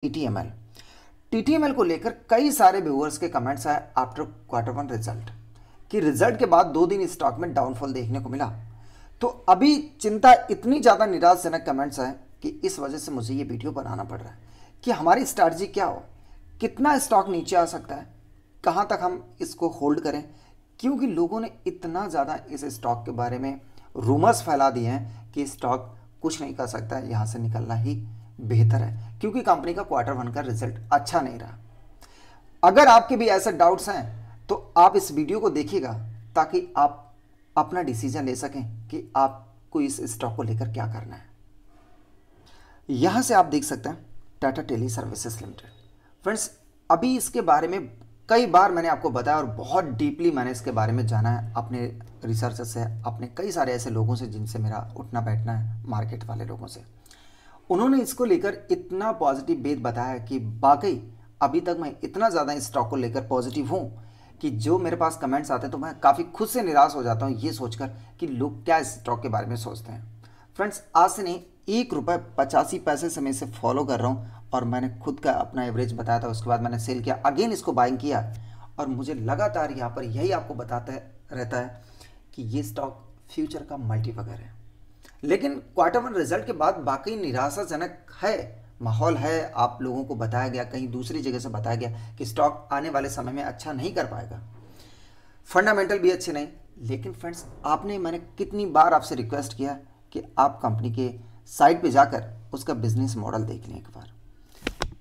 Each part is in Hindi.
टीटीएमएल टीटीएमएल को लेकर कई सारे व्यूअर्स के कमेंट्स आए आफ्टर Q1 रिजल्ट कि रिजल्ट के बाद 2 दिन स्टॉक में डाउनफॉल देखने को मिला। तो अभी चिंता इतनी ज़्यादा निराशाजनक कमेंट्स आए कि इस वजह से मुझे ये वीडियो बनाना पड़ रहा है कि हमारी स्ट्रैटेजी क्या हो, कितना स्टॉक नीचे आ सकता है, कहाँ तक हम इसको होल्ड करें, क्योंकि लोगों ने इतना ज़्यादा इस स्टॉक के बारे में रूमर्स फैला दिए हैं कि स्टॉक कुछ नहीं कर सकता है, यहाँ से निकलना ही बेहतर है क्योंकि कंपनी का Q1 का रिजल्ट अच्छा नहीं रहा। अगर आपके भी ऐसे डाउट्स हैं तो आप इस वीडियो को देखिएगा ताकि आप अपना डिसीजन ले सकें कि आपको इस स्टॉक को लेकर क्या करना है। यहाँ से आप देख सकते हैं Tata teleservices limited. Friends, अभी इसके बारे में कई बार मैंने आपको बताया और बहुत डीपली मैंने इसके बारे में जाना है अपने रिसर्च से, अपने कई सारे ऐसे लोगों से जिनसे मेरा उठना बैठना है, मार्केट वाले लोगों से। उन्होंने इसको लेकर इतना पॉजिटिव बेत बताया कि वाकई अभी तक मैं इतना ज़्यादा इस स्टॉक को लेकर पॉजिटिव हूँ कि जो मेरे पास कमेंट्स आते हैं तो मैं काफ़ी खुद से निराश हो जाता हूँ ये सोचकर कि लोग क्या इस स्टॉक के बारे में सोचते हैं। फ्रेंड्स, आज से नहीं, ₹1.85 से मैं इसे फॉलो कर रहा हूँ और मैंने खुद का अपना एवरेज बताया था, उसके बाद मैंने सेल किया, अगेन इसको बाइंग किया और मुझे लगातार यहाँ पर यही आपको बताता रहता है कि ये स्टॉक फ्यूचर का मल्टीबैगर है। लेकिन Q1 रिजल्ट के बाद वाकई निराशाजनक है, माहौल है। आप लोगों को बताया गया, कहीं दूसरी जगह से बताया गया कि स्टॉक आने वाले समय में अच्छा नहीं कर पाएगा, फंडामेंटल भी अच्छे नहीं। लेकिन फ्रेंड्स, मैंने कितनी बार आपसे रिक्वेस्ट किया कि आप कंपनी के साइट पे जाकर उसका बिजनेस मॉडल देख लें।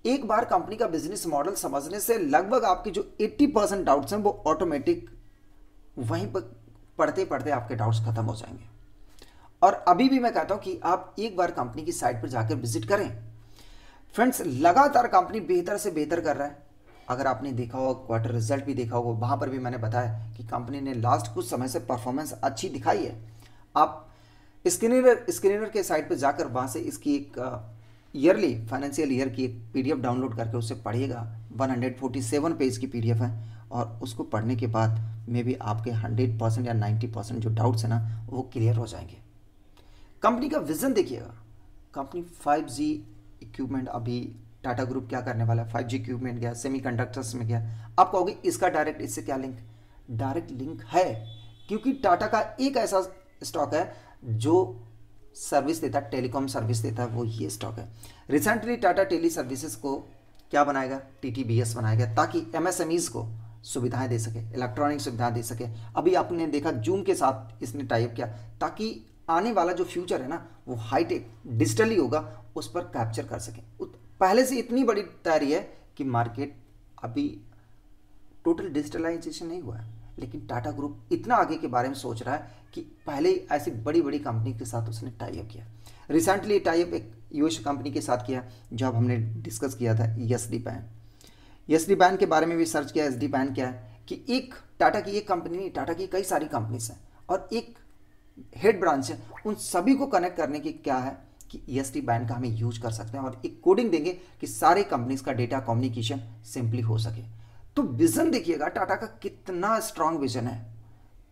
एक बार कंपनी का बिजनेस मॉडल समझने से लगभग आपके जो 80% डाउट्स हैं वो ऑटोमेटिक वहीं पर पढ़ते पढ़ते आपके डाउट्स खत्म हो जाएंगे। और अभी भी मैं कहता हूं कि आप एक बार कंपनी की साइट पर जाकर विजिट करें। फ्रेंड्स, लगातार कंपनी बेहतर से बेहतर कर रहा है। अगर आपने देखा हो, क्वार्टर रिजल्ट भी देखा होगा, वहां पर भी मैंने बताया कि कंपनी ने लास्ट कुछ समय से परफॉर्मेंस अच्छी दिखाई है। आप स्क्रीनर के साइट पर जाकर वहां से इसकी एक ईयरली फाइनेंशियल ईयर की एक PDF डाउनलोड करके उसे पढ़िएगा। 147 पेज की PDF है और उसको पढ़ने के बाद में भी आपके 100% या 90% जो डाउट्स हैं ना वो क्लियर हो जाएंगे। कंपनी का विजन देखिएगा। कंपनी 5G इक्विपमेंट, अभी टाटा ग्रुप क्या करने वाला है, 5G इक्विपमेंट गया, सेमीकंडक्टर्स में गया। आप कहोगे इसका डायरेक्ट इससे क्या लिंक? डायरेक्ट लिंक है क्योंकि टाटा का एक ऐसा स्टॉक है जो सर्विस देता है, टेलीकॉम सर्विस देता है, वो ये स्टॉक है। रिसेंटली टाटा टेली सर्विसेज को क्या बनाएगा? TTBS बनाएगा ताकि MSMEs को सुविधाएं दे सके, इलेक्ट्रॉनिक सुविधाएं दे सके। अभी आपने देखा जूम के साथ इसने टाइप किया ताकि आने वाला जो फ्यूचर है ना वो हाईटेक डिजिटली होगा, उस पर कैप्चर कर सकें। पहले से इतनी बड़ी तैयारी है कि मार्केट अभी टोटल डिजिटलाइजेशन नहीं हुआ है, लेकिन टाटा ग्रुप इतना आगे के बारे में सोच रहा है कि पहले ऐसी बड़ी बड़ी कंपनी के साथ उसने टाई अप किया। रिसेंटली टाई अप एक US कंपनी के साथ किया, जो अब हमने डिस्कस किया था, SD बैन के बारे में भी सर्च किया। SD बैन क्या है कि एक टाटा की एक कंपनी नहीं, टाटा की कई सारी कंपनीज हैं और एक हेड ब्रांच है। उन सभी को कनेक्ट करने की क्या है कि ESD बैन का हमें यूज कर सकते हैं और एक कोडिंग देंगे कि सारे कंपनीज का डेटा कम्युनिकेशन सिंपली हो सके। तो विजन देखिएगा टाटा का कितना स्ट्रांग विजन है।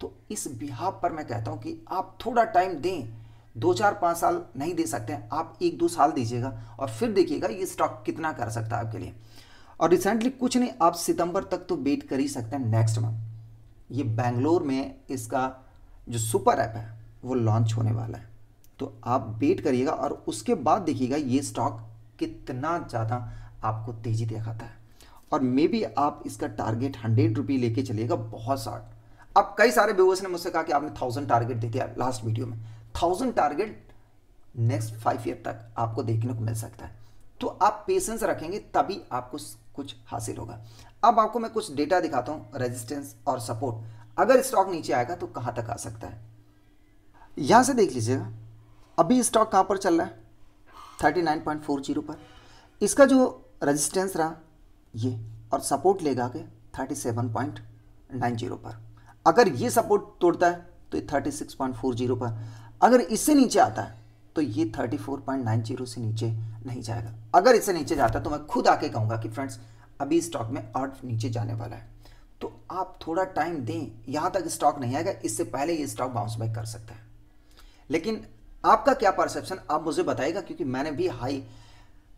तो इस बिहाफ पर मैं कहता हूं कि आप थोड़ा टाइम दें, 2 4 5 साल नहीं दे सकते हैं, आप 1 2 साल दीजिएगा और फिर देखिएगा ये स्टॉक कितना कर सकता है आपके लिए। और रिसेंटली कुछ नहीं, आप सितंबर तक तो वेट कर ही सकते हैं। नेक्स्ट मंथ ये बैंगलोर में इसका जो सुपर ऐप है वो लॉन्च होने वाला है, तो आप वेट करिएगा और उसके बाद देखिएगा ये स्टॉक कितना ज़्यादा आपको तेजी दिखाता है। और मे बी आप इसका टारगेट 100 रुपये लेके चलिएगा, बहुत शार्ट। अब कई सारे व्यूअर्स ने मुझसे कहा कि आपने 1000 टारगेट दे दिया लास्ट वीडियो में। 1000 टारगेट नेक्स्ट 5 ईयर तक आपको देखने को मिल सकता है, तो आप पेशेंस रखेंगे तभी आपको कुछ हासिल होगा। अब आपको मैं कुछ डेटा दिखाता हूँ, रेजिस्टेंस और सपोर्ट। अगर स्टॉक नीचे आएगा तो कहाँ तक आ सकता है, यहां से देख लीजिएगा। अभी स्टॉक कहां पर चल रहा है? 39.40 पर। इसका जो रेजिस्टेंस रहा ये, और सपोर्ट लेगा आगे 37.90 पर। अगर ये सपोर्ट तोड़ता है तो ये 36.40 पर। अगर इससे नीचे आता है तो ये 34.90 से नीचे नहीं जाएगा। अगर इससे नीचे जाता है तो मैं खुद आके कहूंगा कि फ्रेंड्स अभी स्टॉक में और नीचे जाने वाला है, तो आप थोड़ा टाइम दें। यहां तक स्टॉक नहीं आएगा, इससे पहले ये स्टॉक बाउंस बैक कर सकता है। लेकिन आपका क्या परसेप्शन, आप मुझे बताइएगा, क्योंकि मैंने भी हाई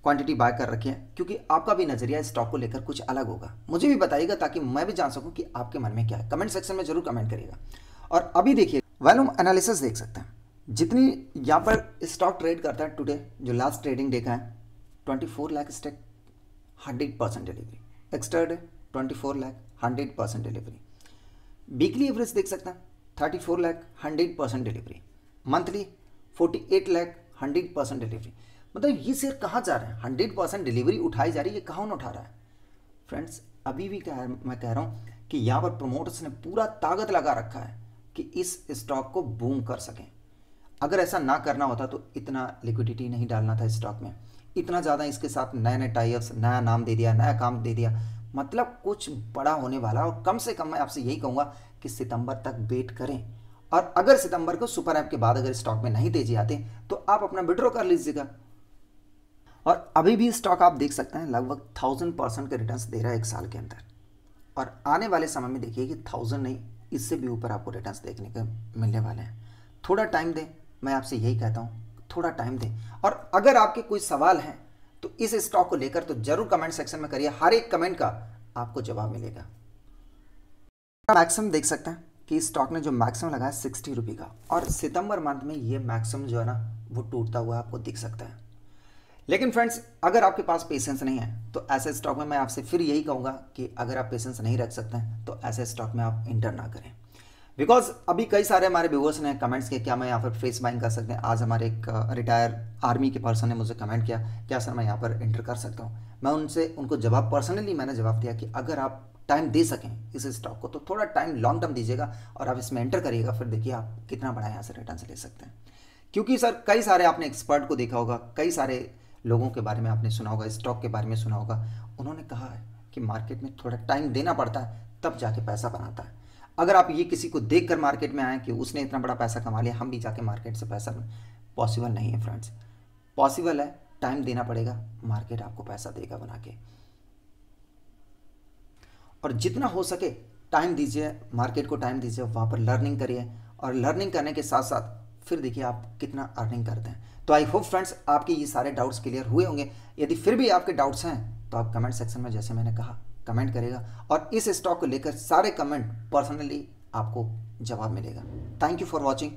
क्वांटिटी बाय कर रखी है, क्योंकि आपका भी नज़रिया स्टॉक को लेकर कुछ अलग होगा। मुझे भी बताइएगा ताकि मैं भी जान सकूं कि आपके मन में क्या है। कमेंट सेक्शन में जरूर कमेंट करिएगा। और अभी देखिए वॉल्यूम एनालिसिस देख सकते हैं, जितनी यहाँ पर स्टॉक ट्रेड करता है टुडे, जो लास्ट ट्रेडिंग डे का है 24 lakh stock 100% delivery, yesterday 24 lakh 100% delivery. Weekly average देख सकते हैं 34 lakh 100% delivery, monthly 48 lakh 100% delivery. मतलब ये शेयर कहाँ जा रहा है, 100% डिलीवरी उठाई जा रही है, कहाँ उठा रहा है फ्रेंड्स। अभी भी मैं कह रहा हूँ कि यहाँ पर प्रोमोटर्स ने पूरा ताकत लगा रखा है कि इस स्टॉक को बूम कर सकें। अगर ऐसा ना करना होता तो इतना लिक्विडिटी नहीं डालना था स्टॉक में, इतना ज़्यादा इसके साथ नए नए टाइप्स, नया नाम दे दिया, नया काम दे दिया, मतलब कुछ बड़ा होने वाला। और कम से कम मैं आपसे यही कहूँगा कि सितंबर तक वेट करें, और अगर सितंबर को सुपर ऐप के बाद अगर स्टॉक में नहीं तेजी आते तो आप अपना विड्रॉ कर लीजिएगा। और अभी भी स्टॉक आप देख सकते हैं लगभग 1000% के रिटर्न्स दे रहा है एक साल के अंदर, और आने वाले समय में देखिए कि 1000 नहीं, इससे भी ऊपर आपको रिटर्न्स देखने को मिलने वाले हैं। थोड़ा टाइम दें, मैं आपसे यही कहता हूँ, थोड़ा टाइम दें। और अगर आपके कोई सवाल हैं तो इस स्टॉक को लेकर तो जरूर कमेंट सेक्शन में करिए, हर एक कमेंट का आपको जवाब मिलेगा। मैक्सिमम देख सकते हैं कि स्टॉक ने जो मैक्सिमम लगाया 60 रुपये का, और सितंबर मंथ में ये मैक्सिमम जो है ना वो टूटता हुआ आपको दिख सकता है। लेकिन फ्रेंड्स, अगर आपके पास पेशेंस नहीं है तो ऐसे स्टॉक में मैं आपसे फिर यही कहूँगा कि अगर आप पेशेंस नहीं रख सकते हैं तो ऐसे स्टॉक में आप इंटर ना करें। बिकॉज अभी कई सारे हमारे व्यूअर्स ने कमेंट्स किए क्या मैं यहाँ पर फ्रेश बाइंग कर सकते हैं। आज हमारे एक रिटायर आर्मी के पर्सन ने मुझे कमेंट किया क्या सर मैं यहाँ पर इंटर कर सकता हूँ। मैं उनको जवाब पर्सनली मैंने जवाब दिया कि अगर आप टाइम दे सकें इस स्टॉक को तो थोड़ा टाइम लॉन्ग टर्म दीजिएगा और आप इसमें एंटर करिएगा, फिर देखिए आप कितना बड़ा यहाँ से रिटर्न ले सकते हैं। क्योंकि सर कई सारे आपने एक्सपर्ट को देखा होगा, कई सारे लोगों के बारे में आपने सुना होगा, स्टॉक के बारे में सुना होगा, उन्होंने कहा है कि मार्केट में थोड़ा टाइम देना पड़ता है तब जाके पैसा बनाता है। अगर आप ये किसी को देखकर मार्केट में आए कि उसने इतना बड़ा पैसा कमा लिया, हम भी जाके मार्केट से पैसा, पॉसिबल नहीं है फ्रेंड्स। पॉसिबल है, टाइम देना पड़ेगा, मार्केट आपको पैसा देगा बना के। और जितना हो सके टाइम दीजिए, मार्केट को टाइम दीजिए, वहाँ पर लर्निंग करिए, और लर्निंग करने के साथ साथ फिर देखिए आप कितना अर्निंग करते हैं। तो आई होप फ्रेंड्स आपके ये सारे डाउट्स क्लियर हुए होंगे। यदि फिर भी आपके डाउट्स हैं तो आप कमेंट सेक्शन में जैसे मैंने कहा कमेंट करेगा, और इस स्टॉक को लेकर सारे कमेंट पर्सनली आपको जवाब मिलेगा। Thank you for watching.